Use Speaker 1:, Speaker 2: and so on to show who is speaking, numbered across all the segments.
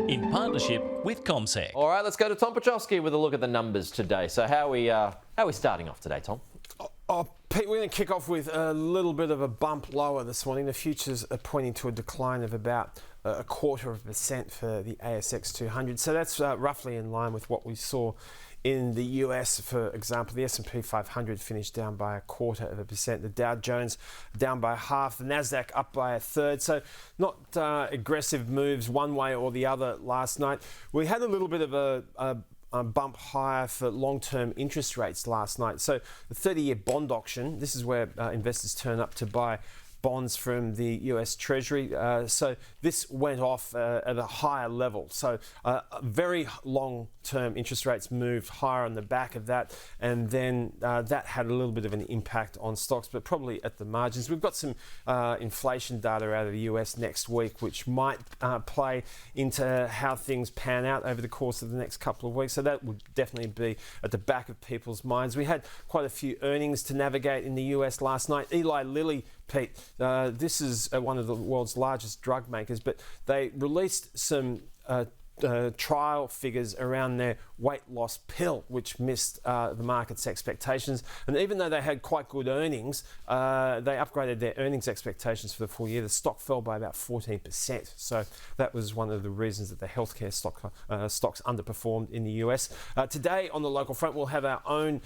Speaker 1: in partnership with CommSec.
Speaker 2: All right, let's go to Tom Piotrowski with a look at the numbers today. So how are we starting off today, Tom?
Speaker 3: Pete, we're going to kick off with a little bit of a bump lower this morning. The futures are pointing to a decline of about 0.25% for the ASX 200. So that's roughly in line with what we saw in the US. For example, the S&P 500 finished down by 0.25%. The Dow Jones down by half. The Nasdaq up by a third. So not aggressive moves one way or the other last night. We had a little bit of a bump higher for long-term interest rates last night. So the 30-year bond auction, this is where investors turn up to buy bonds from the US Treasury. So this went off at a higher level. So very long-term interest rates moved higher on the back of that. And then that had a little bit of an impact on stocks, but probably at the margins. We've got some inflation data out of the US next week, which might play into how things pan out over the course of the next couple of weeks. So that would definitely be at the back of people's minds. We had quite a few earnings to navigate in the US last night. Eli Lilly, Pete, this is one of the world's largest drug makers, but they released some trial figures around their weight loss pill, which missed the market's expectations. And even though they had quite good earnings, they upgraded their earnings expectations for the full year. The stock fell by about 14%. So that was one of the reasons that the healthcare stocks underperformed in the US. Today on the local front, we'll have our own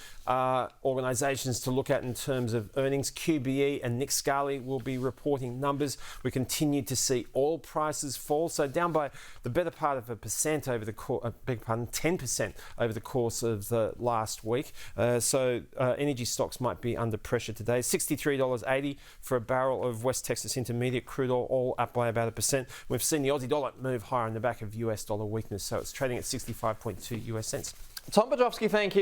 Speaker 3: organisations to look at in terms of earnings. QBE and Nick Scali will be reporting numbers. We continue to see oil prices fall, so down by the better part of 10% over the 10% over the course of the last week. So energy stocks might be under pressure today. $63.80 for a barrel of West Texas Intermediate crude oil, all up by about 1%. We've seen the Aussie dollar move higher on the back of US dollar weakness, so it's trading at 65.2 US cents.
Speaker 2: Tom Piotrowski, thank you.